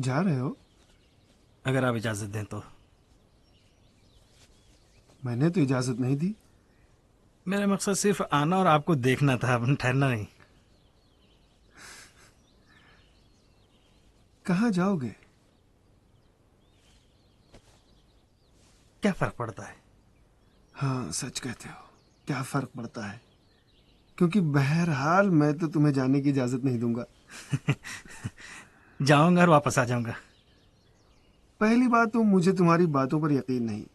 जा रहे हो? अगर आप इजाजत दें तो। मैंने तो इजाजत नहीं दी। मेरा मकसद सिर्फ आना और आपको देखना था, ठहरना नहीं। कहाँ जाओगे? क्या फर्क पड़ता है? हाँ, सच कहते हो। क्या फर्क पड़ता है, क्योंकि बहरहाल मैं तो तुम्हें जाने की इजाजत नहीं दूंगा। जाऊंगा और वापस आ जाऊंगा। पहली बात तो मुझे तुम्हारी बातों पर यकीन नहीं,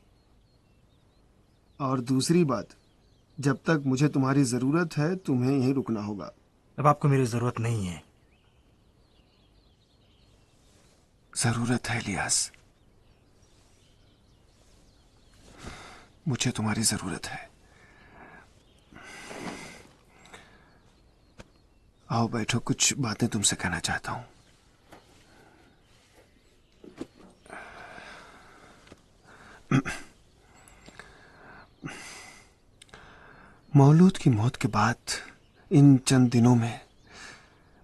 और दूसरी बात, जब तक मुझे तुम्हारी जरूरत है तुम्हें यहीं रुकना होगा। अब आपको मेरी जरूरत नहीं है। जरूरत है इलियास, मुझे तुम्हारी जरूरत है। आओ बैठो, कुछ बातें तुमसे कहना चाहता हूं। मौलूद की मौत के बाद इन चंद दिनों में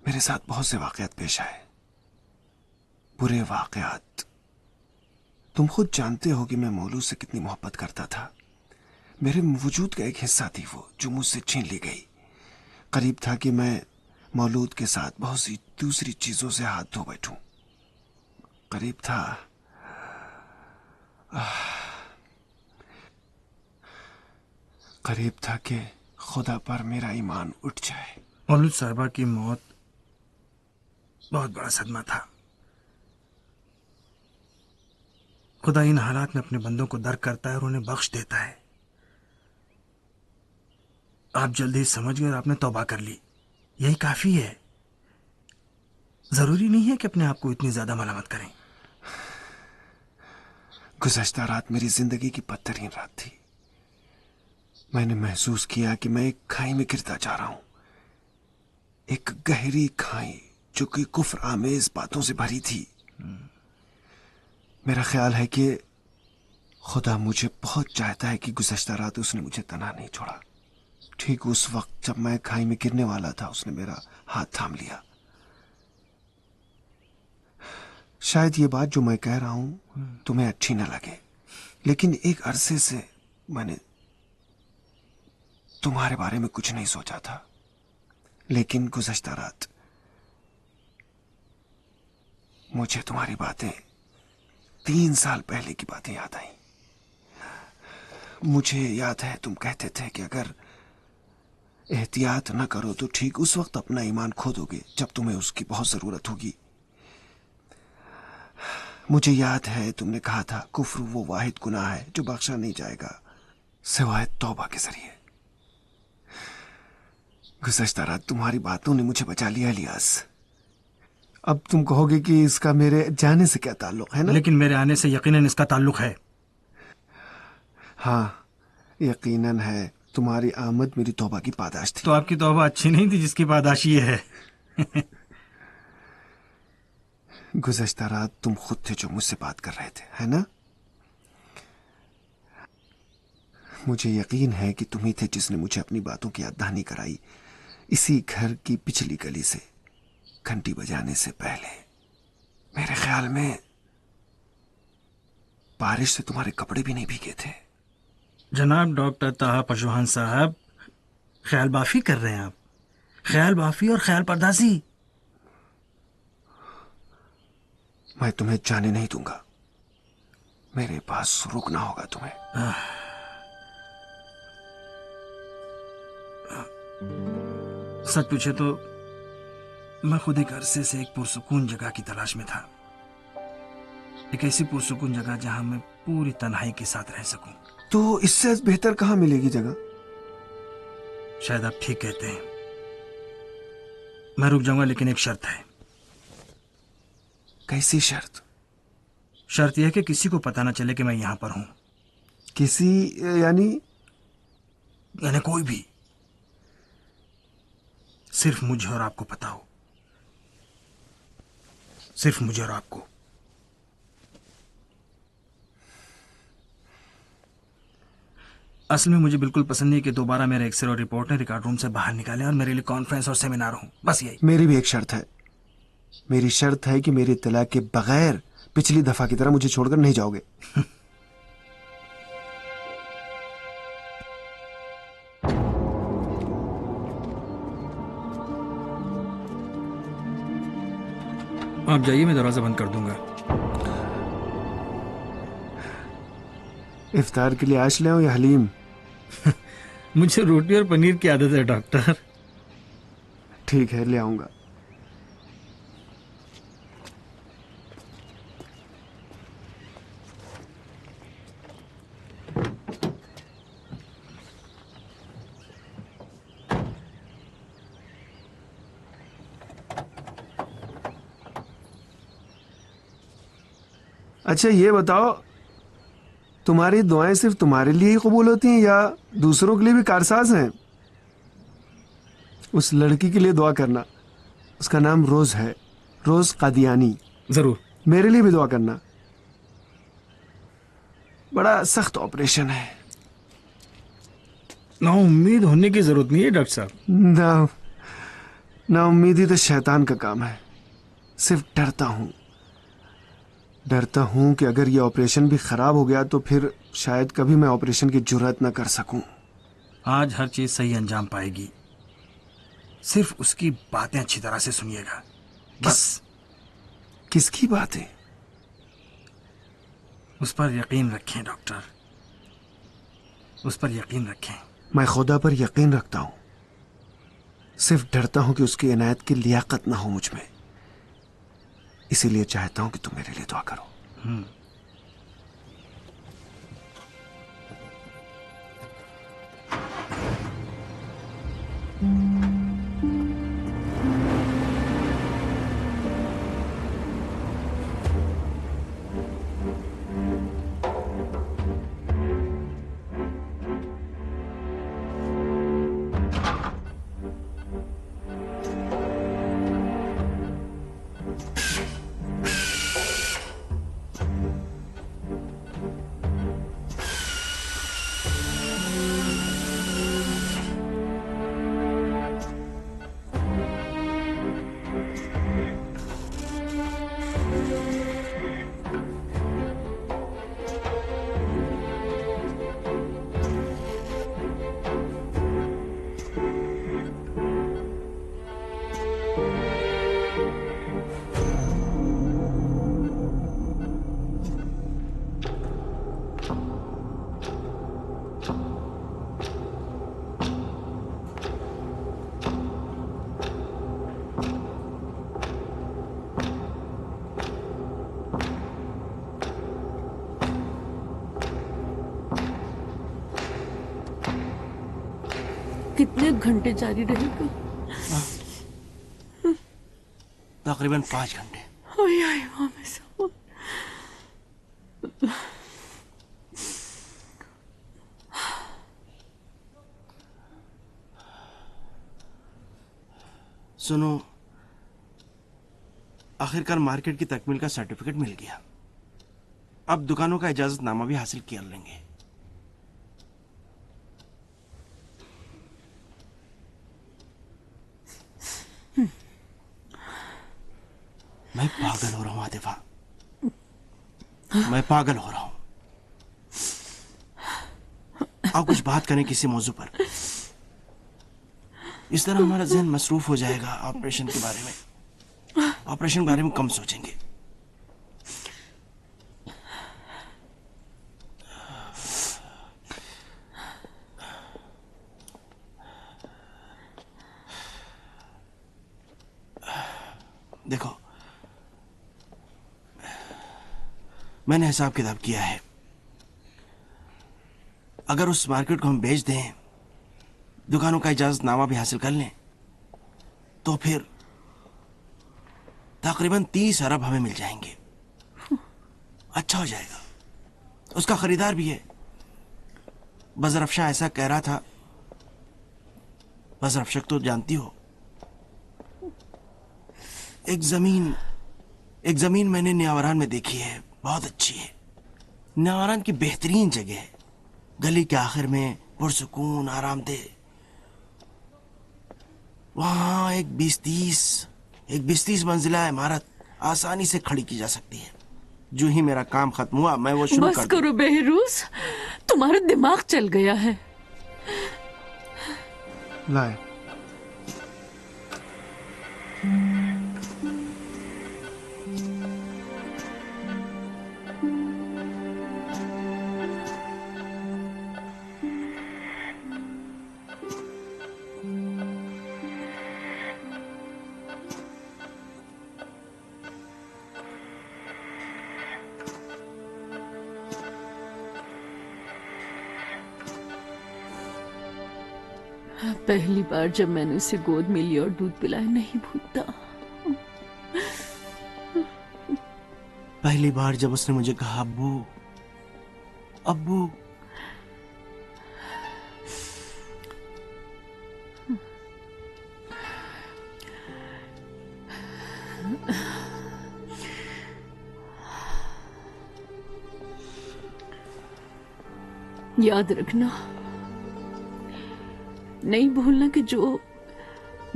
मेरे साथ बहुत से वाकयात पेश आए, बुरे वाकयात। तुम खुद जानते हो कि मैं मौलूद से कितनी मोहब्बत करता था। मेरे वजूद का एक हिस्सा थी वो, जो मुझसे छीन ली गई। करीब था कि मैं मौलूद के साथ बहुत सी दूसरी चीजों से हाथ धो बैठूं। करीब था। करीब था कि खुदा पर मेरा ईमान उठ जाए। मौलूद साहिबा की मौत बहुत बड़ा सदमा था। खुदा इन हालात में अपने बंदों को दर करता है और उन्हें बख्श देता है। आप जल्दी ही समझ गए और आपने तौबा कर ली, यही काफी है। जरूरी नहीं है कि अपने आप को इतनी ज्यादा मलामत करें। गुज़श्ता रात मेरी जिंदगी की बदतरीन रात थी। मैंने महसूस किया कि मैं एक खाई में गिरता जा रहा हूं, एक गहरी खाई जो कि कुफ्र आमेज बातों से भरी थी। मेरा ख्याल है कि खुदा मुझे बहुत चाहता है कि गुज़श्ता रात उसने मुझे तन्हा नहीं छोड़ा। ठीक उस वक्त जब मैं खाई में गिरने वाला था, उसने मेरा हाथ थाम लिया। शायद ये बात जो मैं कह रहा हूं तुम्हें अच्छी न लगे, लेकिन एक अरसे से मैंने तुम्हारे बारे में कुछ नहीं सोचा था। लेकिन गुज़श्ता रात मुझे तुम्हारी बातें, 3 साल पहले की बातें याद आई। मुझे याद है तुम कहते थे कि अगर एहतियात न करो तो ठीक उस वक्त अपना ईमान खो दोगे जब तुम्हें उसकी बहुत जरूरत होगी। मुझे याद है तुमने कहा था कुफ्र वो वाहिद गुनाह है जो बख्शा नहीं जाएगा सिवाय तौबा के जरिए। गुज़श्ता रात तुम्हारी बातों ने मुझे बचा लिया इलियास। अब तुम कहोगे कि इसका मेरे जाने से क्या ताल्लुक है ना? लेकिन मेरे आने से यकीनन इसका ताल्लुक है। हाँ, यकीनन है। तुम्हारी आमद मेरी तौबा की पादाश थी। तो आपकी तौबा अच्छी नहीं थी जिसकी पादाश ये है। गुज़श्ता रात तुम खुद थे जो मुझसे बात कर रहे थे, है ना? मुझे यकीन है कि तुम ही थे जिसने मुझे अपनी बातों की याद दहानी कराई, इसी घर की पिछली गली से घंटी बजाने से पहले। मेरे ख्याल में बारिश से तुम्हारे कपड़े भी नहीं भीगे थे। जनाब डॉक्टर ताहा पशवान साहब, ख्याल बाफी कर रहे हैं आप। ख्याल बाफी और ख्याल पर्दासी। मैं तुम्हें जाने नहीं दूंगा। मेरे पास रुकना होगा तुम्हें। सच पूछे तो मैं खुद एक अरसे से एक पुरसुकून जगह की तलाश में था। एक ऐसी पुरसुकून जगह जहां मैं पूरी तन्हाई के साथ रह सकूं। तो इससे बेहतर कहां मिलेगी जगह? शायद आप ठीक कहते हैं। मैं रुक जाऊंगा, लेकिन एक शर्त है। कैसी शर्त? शर्त यह है कि किसी को पता ना चले कि मैं यहां पर हूं। किसी यानी? यानी कोई भी। सिर्फ मुझे और आपको पता हो। सिर्फ मुझे और आपको। असल में मुझे बिल्कुल पसंद नहीं कि दोबारा मेरे एक्सरे और रिपोर्ट ने रिकॉर्ड रूम से बाहर निकाले और मेरे लिए कॉन्फ्रेंस और सेमिनार हो। बस यही। मेरी भी एक शर्त है। मेरी शर्त है कि मेरी इत्तला के बगैर पिछली दफा की तरह मुझे छोड़कर नहीं जाओगे। आप जाइए, मैं दरवाजा बंद कर दूंगा। इफ्तार के लिए आश ले आओ या हलीम? मुझे रोटी और पनीर की आदत है डॉक्टर। ठीक है, ले आऊंगा। अच्छा ये बताओ, तुम्हारी दुआएं सिर्फ तुम्हारे लिए ही कबूल होती हैं या दूसरों के लिए भी कारसाज हैं? उस लड़की के लिए दुआ करना, उसका नाम रोज है, रोज कादियानी। जरूर। मेरे लिए भी दुआ करना। बड़ा सख्त ऑपरेशन है। ना उम्मीद होने की जरूरत नहीं है डॉक्टर साहब। ना उम्मीदी तो शैतान का काम है। सिर्फ डरता हूं कि अगर ये ऑपरेशन भी खराब हो गया तो फिर शायद कभी मैं ऑपरेशन की जुर्रत न कर सकूं। आज हर चीज सही अंजाम पाएगी, सिर्फ उसकी बातें अच्छी तरह से सुनिएगा बस। किसकी बातें? उस पर यकीन रखें डॉक्टर, उस पर यकीन रखें। मैं खुदा पर यकीन रखता हूं, सिर्फ डरता हूं कि उसकी इनायत की लियाकत ना हो मुझ में। इसीलिए चाहता हूं कि तुम मेरे लिए दुआ करो। कितने घंटे जारी रहेगा? तकरीबन 5 घंटे। सुनो, आखिरकार मार्केट की तकमील का सर्टिफिकेट मिल गया। अब दुकानों का इजाजतनामा भी हासिल कर लेंगे। मैं पागल हो रहा हूं आतिफा, मैं पागल हो रहा हूं। आप कुछ बात करें किसी मौजू पर। इस तरह हमारा ज़हन मसरूफ हो जाएगा ऑपरेशन के बारे में। ऑपरेशन के बारे में कम सोचेंगे। देखो, मैंने हिसाब किताब किया है। अगर उस मार्केट को हम बेच दें, दुकानों का इजाजतनामा भी हासिल कर लें, तो फिर तकरीबन 30 अरब हमें मिल जाएंगे। अच्छा हो जाएगा। उसका खरीदार भी है। बजरफ्शाह ऐसा कह रहा था। बजरफ्शाह तो जानती हो। एक जमीन मैंने न्यावरान में देखी है, बहुत अच्छी है। न्यावरान की बेहतरीन जगह है, गली के आखिर में, पुरसुकून, आरामदेह। वहां एक 20-30 एक 20-30 मंजिला इमारत आसानी से खड़ी की जा सकती है। जो ही मेरा काम खत्म हुआ मैं वो शुरू बस कर दूं। करो बेहरूस, तुम्हारा दिमाग चल गया है। लाए। पहली बार जब मैंने उसे गोद में लिया और दूध पिलाया, नहीं भूलता। पहली बार जब उसने मुझे कहा अब्बू अब्बू, याद रखना, नहीं भूलना कि जो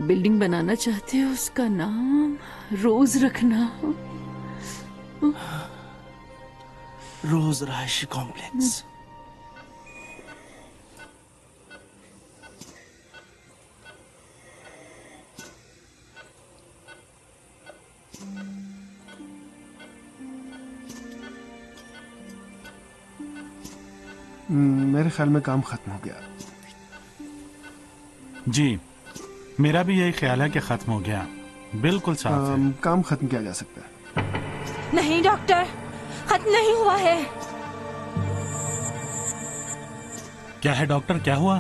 बिल्डिंग बनाना चाहते हो उसका नाम रोज रखना। रोज रहायशी कॉम्प्लेक्स। मेरे ख्याल में काम खत्म हो गया। जी, मेरा भी यही ख्याल है कि खत्म हो गया। बिल्कुल साफ है। काम खत्म किया जा सकता है। नहीं डॉक्टर, खत्म नहीं हुआ है। क्या है डॉक्टर, क्या हुआ?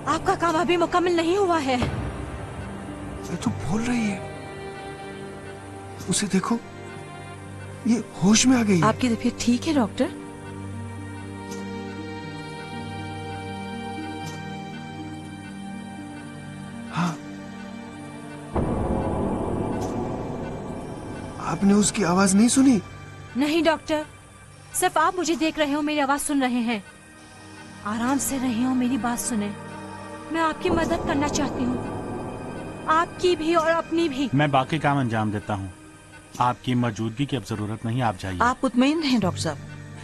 आपका काम अभी मुकम्मल नहीं हुआ है। ये तो बोल रही है, उसे देखो, ये होश में आ गई है। आपकी तबीयत ठीक है डॉक्टर? हाँ। आपने उसकी आवाज नहीं सुनी? नहीं डॉक्टर, सिर्फ आप मुझे देख रहे हो, मेरी आवाज सुन रहे हैं। आराम से रहे हो, मेरी बात सुने। मैं आपकी मदद करना चाहती हूँ, आपकी भी और अपनी भी। मैं बाकी काम अंजाम देता हूँ। आपकी मौजूदगी की अब जरूरत नहीं, आप जाइए। आप मुतमईन हैं डॉक्टर साहब,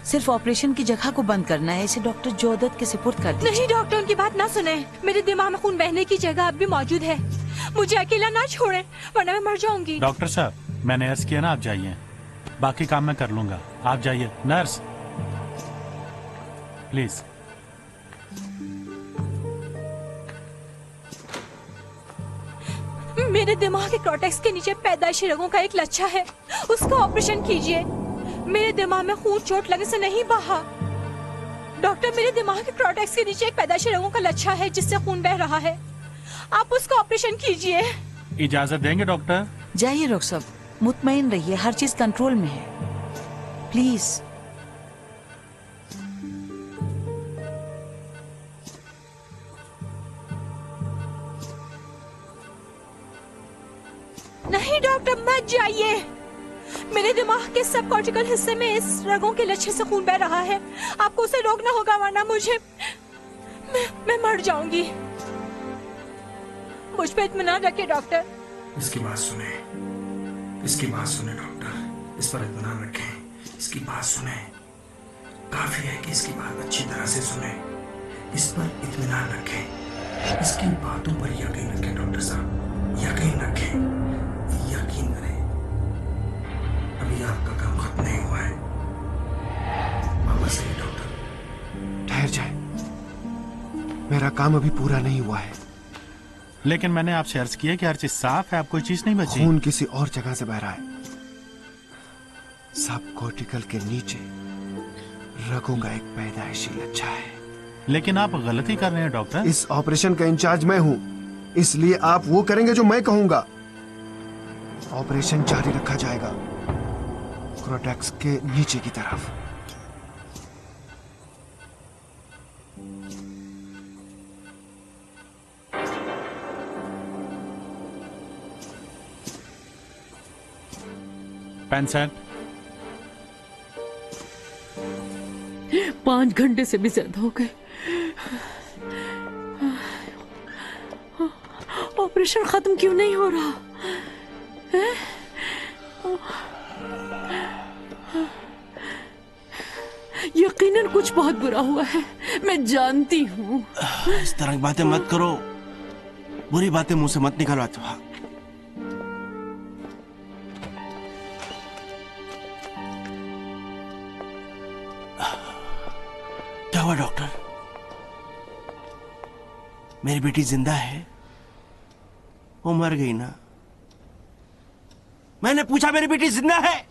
सिर्फ ऑपरेशन की जगह को बंद करना है। इसे डॉक्टर जोदत के सुपुर्द कर दीजिए। नहीं डॉक्टर, उनकी बात ना सुने। मेरे दिमाग में खून बहने की जगह अब भी मौजूद है। मुझे अकेला ना छोड़े, वरना मैं मर जाऊंगी। डॉक्टर साहब, मैंने अर्ज किया ना, आप जाइए। बाकी काम मैं कर लूंगा, आप जाइए। Nurse please. मेरे दिमाग के कॉर्टेक्स के नीचे पैदाइशी रगों का एक लच्छा है, उसका ऑपरेशन कीजिए। मेरे दिमाग में खून चोट लगने से नहीं बहा। डॉक्टर, मेरे दिमाग के कॉर्टेक्स के नीचे एक पैदाइशी रगों का लच्छा है जिससे खून बह रहा है। आप उसका ऑपरेशन कीजिए। इजाजत देंगे डॉक्टर? जाइए डॉक्टर साहब, मुतमईन रहिए, हर चीज कंट्रोल में है, प्लीज। नहीं डॉक्टर, मत जाइए। मेरे दिमाग के सब कॉर्टिकल हिस्से में इस रगों के लच्छे से खून बह रहा है। आपको उसे रोकना होगा, वरना मैं मर जाऊंगी। मुझ पे इत्मीनान रखिए डॉक्टर। इसकी बात सुने, इसकी बात सुने डॉक्टर, इस पर इत्मीनान रखें। इसकी बात सुने, काफी है कि इसकी बात अच्छी तरह से सुने। इस पर इत्मीनान रखें, इसकी बातों पर यकीन रखें डॉक्टर साहब, यकीन रखें, यकीन करें। अभी आपका काम खत्म नहीं हुआ है। वापस आइए डॉक्टर। ठहर जाए, मेरा काम अभी पूरा नहीं हुआ है। लेकिन मैंने आपसे अर्ज किया कि हर चीज साफ है, आप कोई चीज नहीं बची। खून किसी और जगह से बह रहा है। सब कॉर्टिकल के नीचे रगों का एक पैदाइशी लच्छा है। लेकिन आप गलती कर रहे हैं डॉक्टर। इस ऑपरेशन का इंचार्ज मैं हूं, इसलिए आप वो करेंगे जो मैं कहूंगा। ऑपरेशन जारी रखा जाएगा, क्रोटेक्स के नीचे की तरफ। Pen set. 5 घंटे से भी ज्यादा हो गए। ऑपरेशन खत्म क्यों नहीं हो रहा है? यकीनन कुछ बहुत बुरा हुआ है, मैं जानती हूँ। इस तरह की बातें मत करो, बुरी बातें मुंह से मत निकालो अथवा। क्या हुआ डॉक्टर? मेरी बेटी जिंदा है? वो मर गई ना? मैंने पूछा मेरी बेटी जिंदा है?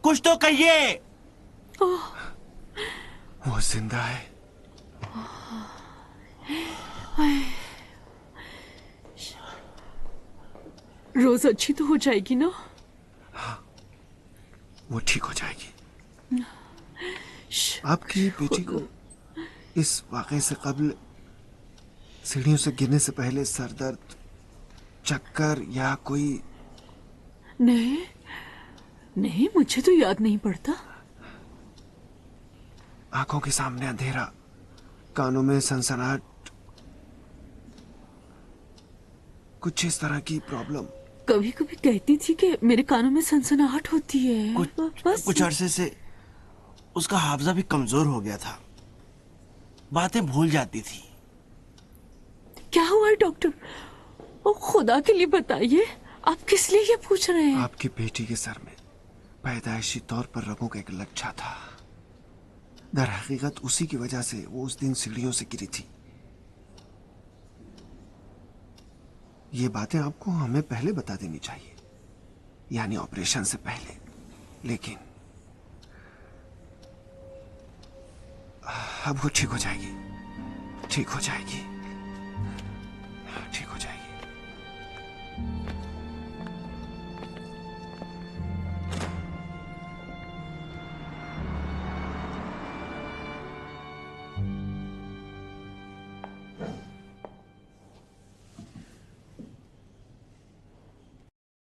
कुछ तो कहिए। वो जिंदा है। रोज अच्छी तो हो जाएगी ना? वो ठीक हो जाएगी। आपकी बेटी को इस वाकये से कबल सीढ़ियों से गिरने से पहले सर दर्द, चक्कर या कोई? नहीं नहीं, मुझे तो याद नहीं पड़ता। आंखों के सामने अंधेरा, कानों में सनसनाहट, कुछ इस तरह की प्रॉब्लम? कभी कभी कहती थी कि मेरे कानों में सनसनाहट होती है। कुछ अरसे से उसका हाफजा भी कमजोर हो गया था, बातें भूल जाती थी। क्या हुआ है डॉक्टर? ओ खुदा के लिए बताइए, आप किस लिए ये पूछ रहे हैं? आपकी बेटी के सर में पैदाइशी तौर पर रगों का एक लच्छा था। दर हकीकत उसी की वजह से वो उस दिन सीढ़ियों से गिरी थी। ये बातें आपको हमें पहले बता देनी चाहिए, यानी ऑपरेशन से पहले। लेकिन अब वो ठीक हो जाएगी, ठीक हो जाएगी, ठीक हो जाएगी।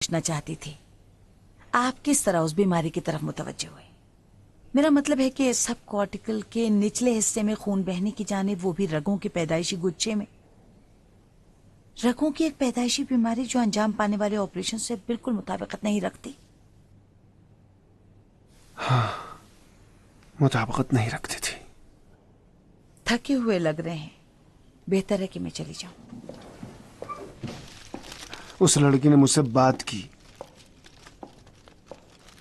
पूछना चाहती थी, आप किस तरह उस बीमारी की तरफ मुतवज्जो हुए? मेरा मतलब है कि सब कॉर्टिकल के निचले हिस्से में खून बहने की जानिब, वो भी रगों के पैदाइशी गुच्छे में। रगों की एक पैदाइशी बीमारी जो अंजाम पाने वाले ऑपरेशन से बिल्कुल मुताबिकत नहीं रखती। हाँ, मुताबिकत नहीं रखती थी। थके हुए लग रहे हैं, बेहतर है कि मैं चली जाऊं। उस लड़की ने मुझसे बात की।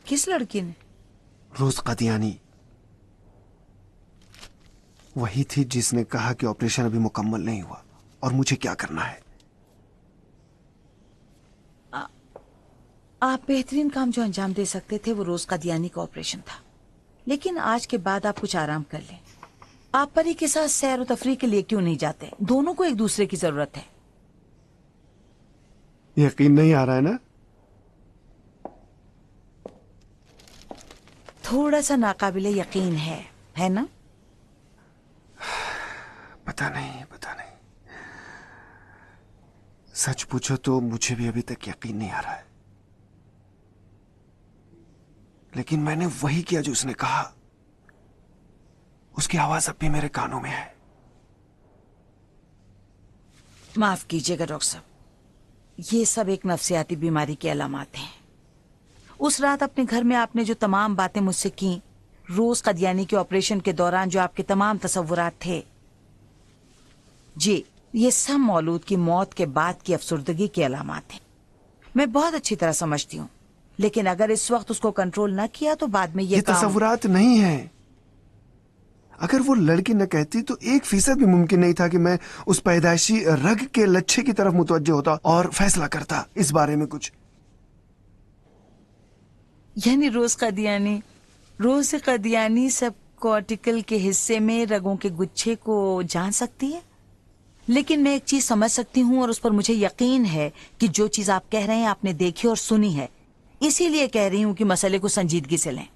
किस लड़की ने? रोज कदियानी। वही थी जिसने कहा कि ऑपरेशन अभी मुकम्मल नहीं हुआ और मुझे क्या करना है। आप बेहतरीन काम जो अंजाम दे सकते थे वो रोज कदियानी का ऑपरेशन था, लेकिन आज के बाद आप कुछ आराम कर लें। आप परी के साथ सैर और तफरीह के लिए क्यों नहीं जाते? दोनों को एक दूसरे की जरूरत है। यकीन नहीं आ रहा है ना? थोड़ा सा नाकाबिले यकीन है ना? पता नहीं, पता नहीं। सच पूछो तो मुझे भी अभी तक यकीन नहीं आ रहा है। लेकिन मैंने वही किया जो उसने कहा। उसकी आवाज अब भी मेरे कानों में है। माफ कीजिएगा डॉक्टर साहब, ये सब एक नफ्सियाती बीमारी के अलामात हैं। उस रात अपने घर में आपने जो तमाम बातें मुझसे की, रोज कदियानी के ऑपरेशन के दौरान जो आपके तमाम तसव्वुरात थे, जी ये सब मौलूद की मौत के बाद की अफसुर्दगी के अलामात हैं। मैं बहुत अच्छी तरह समझती हूँ, लेकिन अगर इस वक्त उसको कंट्रोल न किया तो बाद में ये तसव्वुरात नहीं है। अगर वो लड़की न कहती तो 1% भी मुमकिन नहीं था कि मैं उस पैदाइशी रग के लच्छे की तरफ मुतवज्जो होता और फैसला करता इस बारे में कुछ। यानी रोज कदियानी सब कॉर्टिकल के हिस्से में रगों के गुच्छे को जान सकती है। लेकिन मैं एक चीज समझ सकती हूँ और उस पर मुझे यकीन है कि जो चीज आप कह रहे हैं आपने देखी और सुनी है। इसीलिए कह रही हूँ कि मसले को संजीदगी से लें।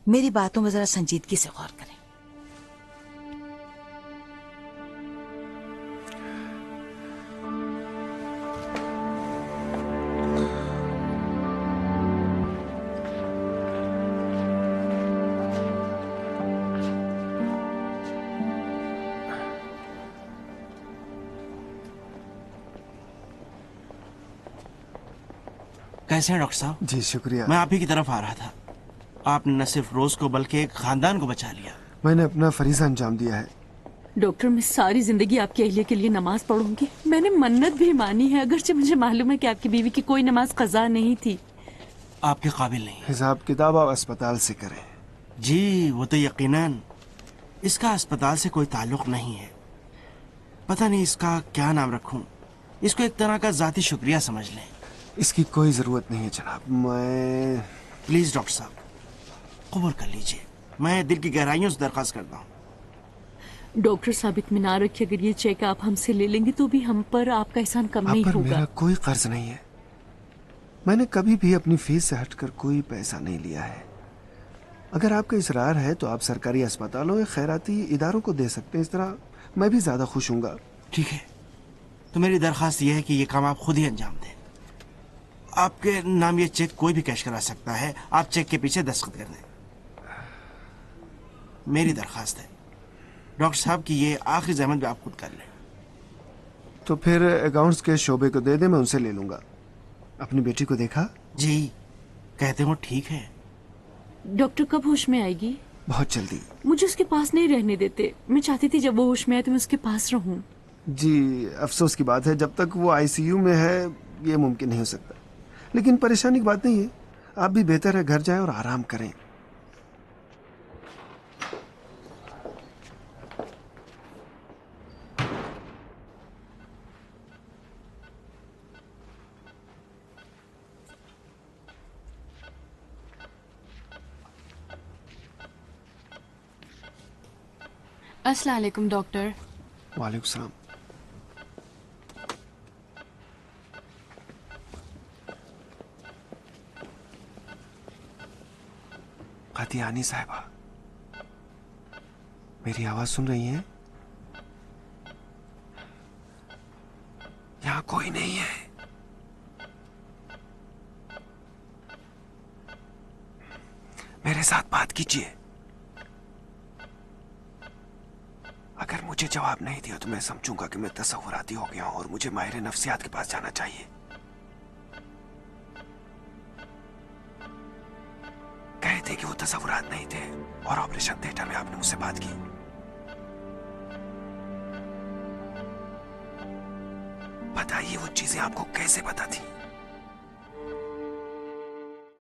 मेरी बातों में जरा संजीदगी से गौर करें। कैसे हैं डॉक्टर साहब? जी शुक्रिया। मैं आप ही की तरफ आ रहा था। आपने न सिर्फ रोज को बल्कि एक खानदान को बचा लिया। मैंने अपना फरीजा अंजाम दिया है। डॉक्टर, मैं सारी जिंदगी आपकी अहलिया के लिए नमाज पढ़ूंगी। मैंने मन्नत भी मानी है, अगरचे मुझे मालूम है कि आपकी बीवी की कोई नमाज कज़ा नहीं थी। आपके काबिल नहीं। हिसाब किताब आप अस्पताल से करें। जी वो तो यकीनन। इसका अस्पताल से कोई ताल्लुक नहीं है। पता नहीं इसका क्या नाम रखूं। इसको एक तरह का जाती शुक्रिया समझ लें। इसकी कोई जरूरत नहीं है जनाब। मैं प्लीज डॉक्टर साहब कबूल कर लीजिए। मैं दिल की गहराइयों से दरख्वास्त करता हूँ। डॉक्टर साहब इत्मीनान रखिए, अगर ये चेक आप हमसे ले लेंगे तो भी हम पर आपका एहसान कम आप नहीं पर होगा। मेरा कोई कर्ज नहीं है। मैंने कभी भी अपनी फीस से हटकर कोई पैसा नहीं लिया है। अगर आपका इसरार है तो आप सरकारी अस्पतालों या खैराती इदारों को दे सकते हैं। इस तरह मैं भी ज्यादा खुश हूँगा। ठीक है, तो मेरी दरख्वास्त यह है कि ये काम आप खुद ही अंजाम दें। आपके नाम ये चेक कोई भी कैश करा सकता है। आप चेक के पीछे दस्तखत कर दें। मेरी दरख्वास्त है डॉक्टर साहब की ये आखिरी जहमत भी आप खुद कर लें। तो फिर अकाउंट्स के शोबे को दे दे, मैं उनसे ले लूंगा। अपनी बेटी को देखा? जी कहते हो ठीक है। डॉक्टर कब होश में आएगी? बहुत जल्दी। मुझे उसके पास नहीं रहने देते। मैं चाहती थी जब वो होश में आए तो मैं उसके पास रहूं। जी अफसोस की बात है, जब तक वो आईसीयू में है ये मुमकिन नहीं हो सकता। लेकिन परेशानी की बात नहीं है। आप भी बेहतर है घर जाएं और आराम करें। अस्सलाम वालेकुम डॉक्टर। वालेकुम सलाम। कातियानी साहिबा, मेरी आवाज सुन रही हैं? यहां कोई नहीं है। मेरे साथ बात कीजिए। अगर मुझे जवाब नहीं दिया तो मैं समझूंगा कि मैं तसव्वुराती हो गया हूं और मुझे माहिर नफ्सियात के पास जाना चाहिए। कहे थे कि वो तसव्वुरात नहीं थे और ऑपरेशन थिएटर में आपने मुझसे बात की। बताइए वो चीजें आपको कैसे पता थी?